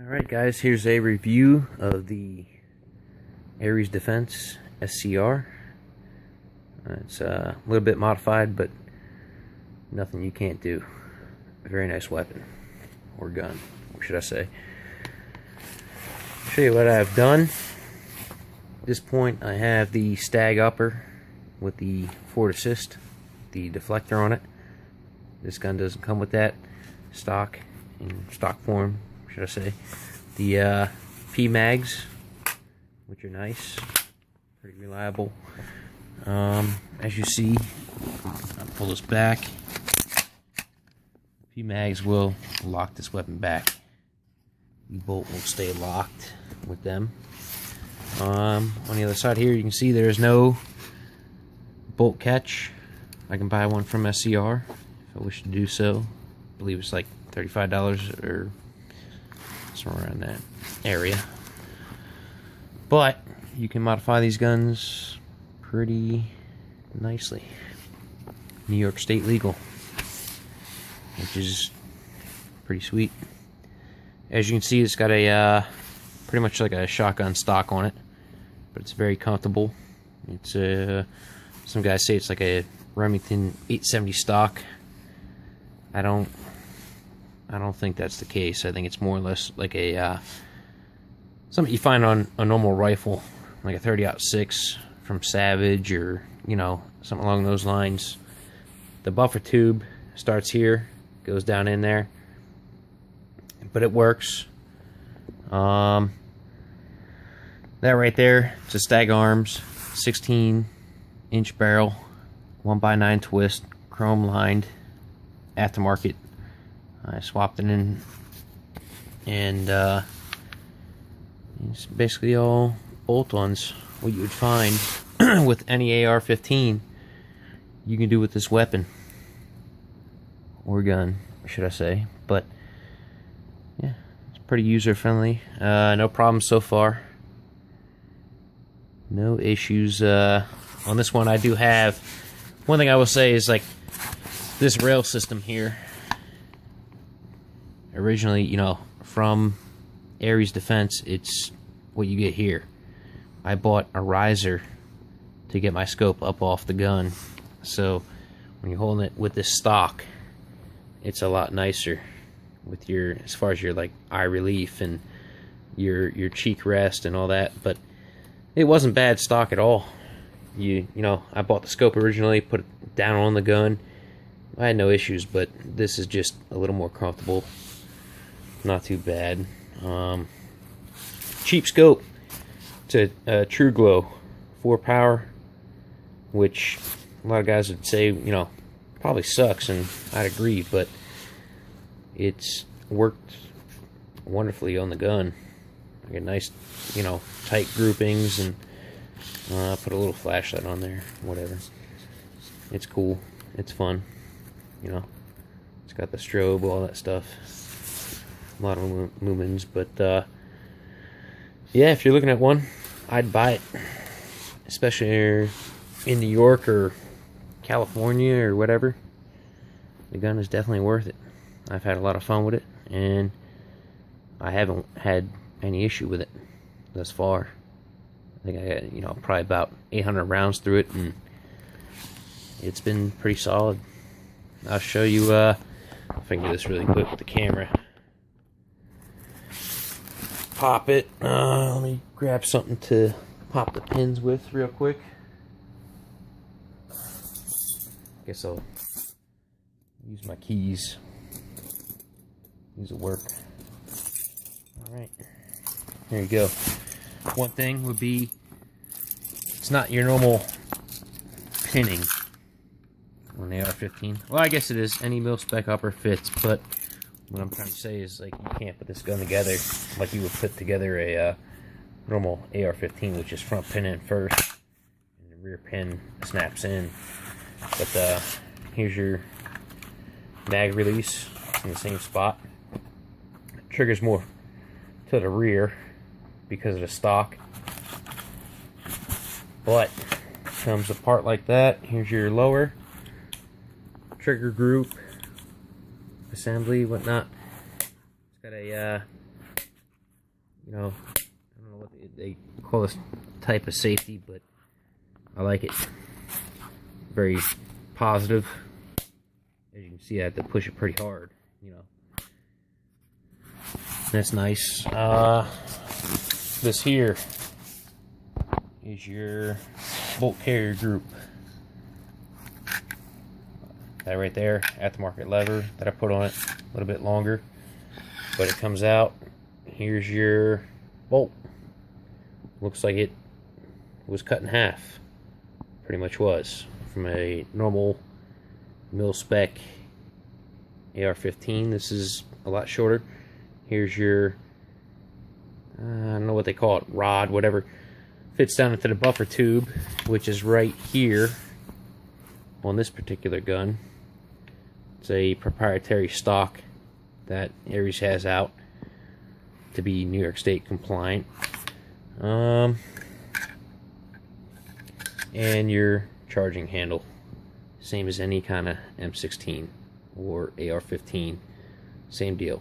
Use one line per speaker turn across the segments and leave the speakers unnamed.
Alright guys, here's a review of the Aries Defense SCR. It's a little bit modified, but nothing you can't do. A very nice weapon, or gun, what should I say. I'll show you what I've done. At this point I have the Stag Upper with the Ford Assist, the deflector on it. This gun doesn't come with that stock, in stock form, should I say. The P-Mags, which are nice, pretty reliable. As you see, I'll pull this back. P-Mags will lock this weapon back. The bolt will stay locked with them. On the other side here, you can see there is no bolt catch. I can buy one from SCR if I wish to do so. I believe it's like $35 or somewhere around that area. But you can modify these guns pretty nicely. New York State legal, which is pretty sweet. As you can see, it's got a pretty much like a shotgun stock on it, but it's very comfortable. It's some guys say it's like a Remington 870 stock. I don't think that's the case. I think it's more or less like a something you find on a normal rifle, like a 30-06 from Savage, or something along those lines. The buffer tube starts here, goes down in there, but it works. That right there, it's a Stag Arms 16-inch barrel, 1x9 twist, chrome lined, aftermarket. I swapped it in, and it's basically all bolt-ons. What you would find with any AR-15, you can do with this weapon, or gun, should I say. But yeah, it's pretty user-friendly. No problems so far. No issues on this one. I do have one thing I will say is, like, this rail system here. Originally, from Aries Defense, it's what you get here. I bought a riser to get my scope up off the gun, so when you're holding it with this stock, it's a lot nicer with your, as far as your like eye relief and your cheek rest and all that. But it wasn't bad stock at all. I bought the scope originally, put it down on the gun. I had no issues, but this is just a little more comfortable. Not too bad. Cheap scope. It's a True Glow 4 power, which a lot of guys would say, probably sucks, and I'd agree, but it's worked wonderfully on the gun. I get nice, tight groupings, and put a little flashlight on there, whatever. It's cool. It's fun. It's got the strobe, all that stuff. A lot of lumens, but yeah, if you're looking at one, I'd buy it, especially in New York or California or whatever. The gun is definitely worth it. I've had a lot of fun with it, and I haven't had any issue with it thus far. I think I got, probably about 800 rounds through it, and it's been pretty solid. I'll show you if I can do this really quick with the camera. Pop it. Let me grab something to pop the pins with real quick. Guess I'll use my keys. These will work. Alright. There you go. One thing would be, it's not your normal pinning on the AR-15. Well, I guess it is. Any mil-spec upper fits, but what I'm trying to say is, like, you can't put this gun together like you would put together a normal AR-15, which is front pin in first, and the rear pin snaps in. But here's your mag release in the same spot. It triggers more to the rear because of the stock, but comes apart like that. Here's your lower trigger group assembly, whatnot. It's got a You know, I don't know what they call this type of safety, but I like it. Very positive. As you can see, I have to push it pretty hard, you know. That's nice. This here is your bolt carrier group. That right there, aftermarket lever that I put on it, a little bit longer, but it comes out. Here's your bolt. Looks like it was cut in half. Pretty much was. From a normal mil spec AR-15, this is a lot shorter. Here's your, I don't know what they call it, rod, whatever. Fits down into the buffer tube, which is right here on this particular gun. It's a proprietary stock that Ares has out to be New York State compliant. And your charging handle, same as any kind of M16 or AR-15, same deal.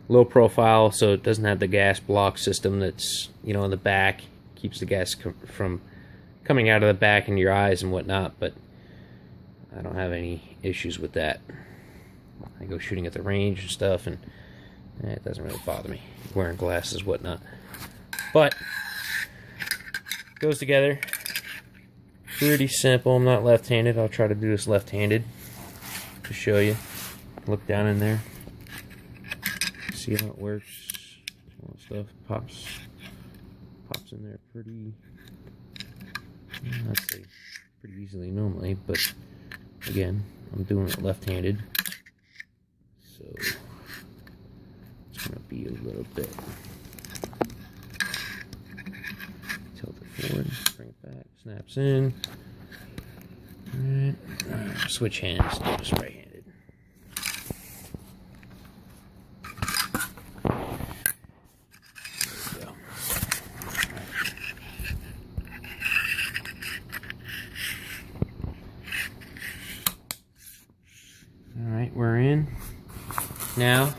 Low profile, so it doesn't have the gas block system that's, you know, in the back, keeps the gas from coming out of the back in your eyes and whatnot, but I don't have any issues with that. I go shooting at the range and stuff, and it doesn't really bother me. Wearing glasses, whatnot. But goes together. Pretty simple. I'm not left-handed. I'll try to do this left-handed to show you. Look down in there. See how it works. All that stuff pops in there pretty. I'd say pretty easily normally, but again, I'm doing it left-handed, so it's gonna be a little bit. Tilt it forward, bring it back, snaps in. Alright, switch hands, do this right-handed. Alright, we're in. Now,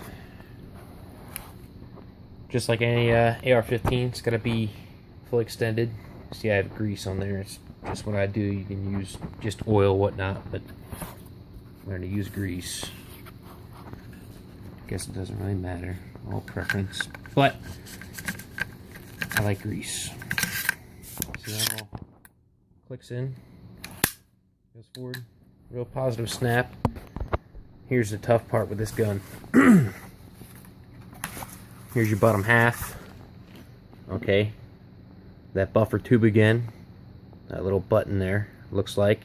just like any AR-15, it's got to be full extended. See, I have grease on there. It's just what I do. You can use just oil, whatnot, but I'm going to use grease. Guess it doesn't really matter. All preference. But I like grease. See that all clicks in, goes forward. Real positive snap. Here's the tough part with this gun. Here's your bottom half. Okay. That buffer tube again. That little button there, looks like.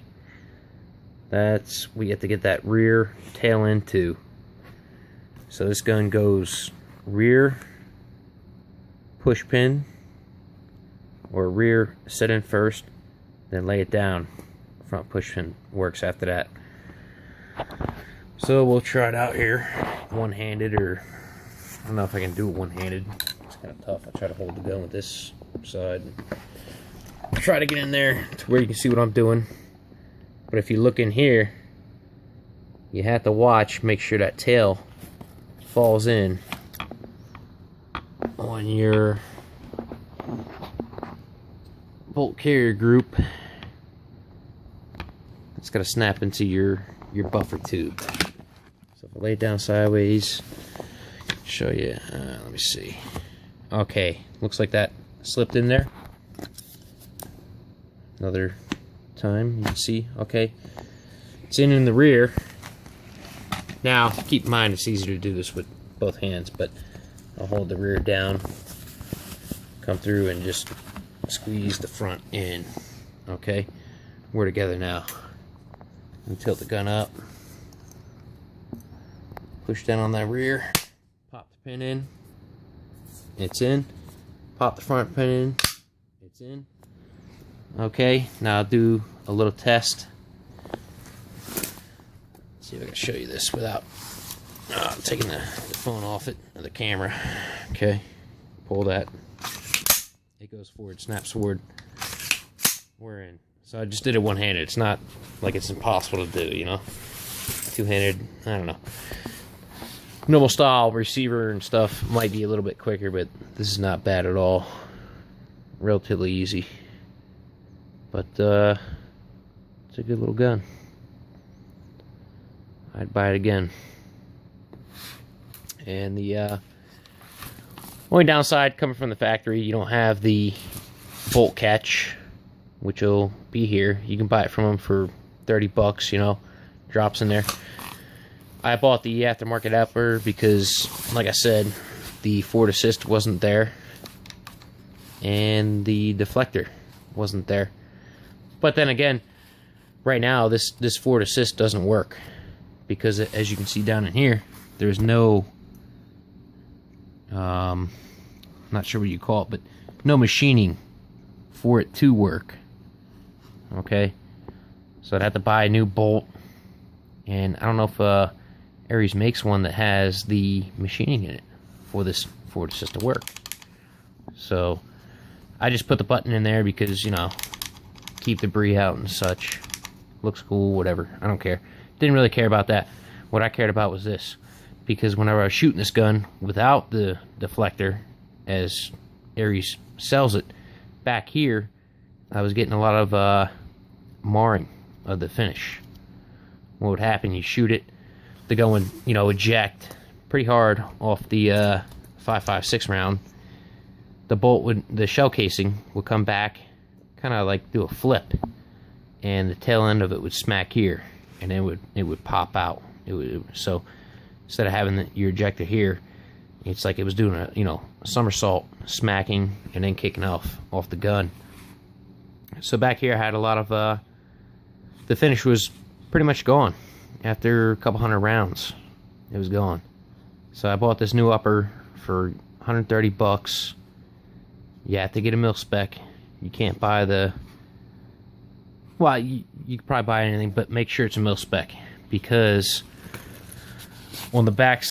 That's, we get to get that rear tail end too. So this gun goes rear push pin, or rear set in first, then lay it down. Front push pin works after that. So we'll try it out here, one-handed, or I don't know if I can do it one-handed. It's kind of tough. I try to hold the gun with this side. Try to get in there to where you can see what I'm doing. But if you look in here, you have to watch, make sure that tail falls in on your bolt carrier group. It's got to snap into your buffer tube. So if I lay it down sideways, show you, let me see. Okay, looks like that slipped in there. Another time, you can see, okay. It's in the rear. Now, keep in mind it's easier to do this with both hands, but I'll hold the rear down, come through and just squeeze the front in. Okay, we're together now. And tilt the gun up, push down on that rear, pop the pin in, it's in, pop the front pin in, it's in. Okay, now I'll do a little test. Let's see if I can show you this without taking the phone off it, or the camera. Okay, pull that, it goes forward, snaps forward, we're in. So I just did it one-handed. It's not like it's impossible to do, you know. Two-handed, I don't know. normal style receiver and stuff might be a little bit quicker, but this is not bad at all. Relatively easy. But it's a good little gun. I'd buy it again. And the only downside coming from the factory, you don't have the bolt catch, which will be here. You can buy it from them for 30 bucks, you know, drops in there. I bought the aftermarket upper because, like I said, the Ford Assist wasn't there and the deflector wasn't there. But then again, right now this Ford Assist doesn't work because, as you can see down in here, there's no not sure what you call it, but no machining for it to work. Okay, so I'd have to buy a new bolt, and I don't know if Aries makes one that has the machining in it for this Ford Assist to work. So I just put the button in there because, you know, keep debris out and such. Looks cool, whatever. I don't care. Didn't really care about that. What I cared about was this, because whenever I was shooting this gun without the deflector, as Aries sells it, back here I was getting a lot of marring of the finish. What would happen, you shoot it, the gun would, you know, eject pretty hard off the 5.56 round. The bolt would, the shell casing would come back, kind of like do a flip, and the tail end of it would smack here, and it would pop out. So instead of having your ejector here, it's like it was doing a, you know, a somersault, smacking and then kicking off the gun. So back here I had a lot of the finish was pretty much gone after a couple hundred rounds. It was gone. So I bought this new upper for 130 bucks. You have to get a mil spec. You can't buy the, well, you could probably buy anything, but make sure it's a mil spec, because on the back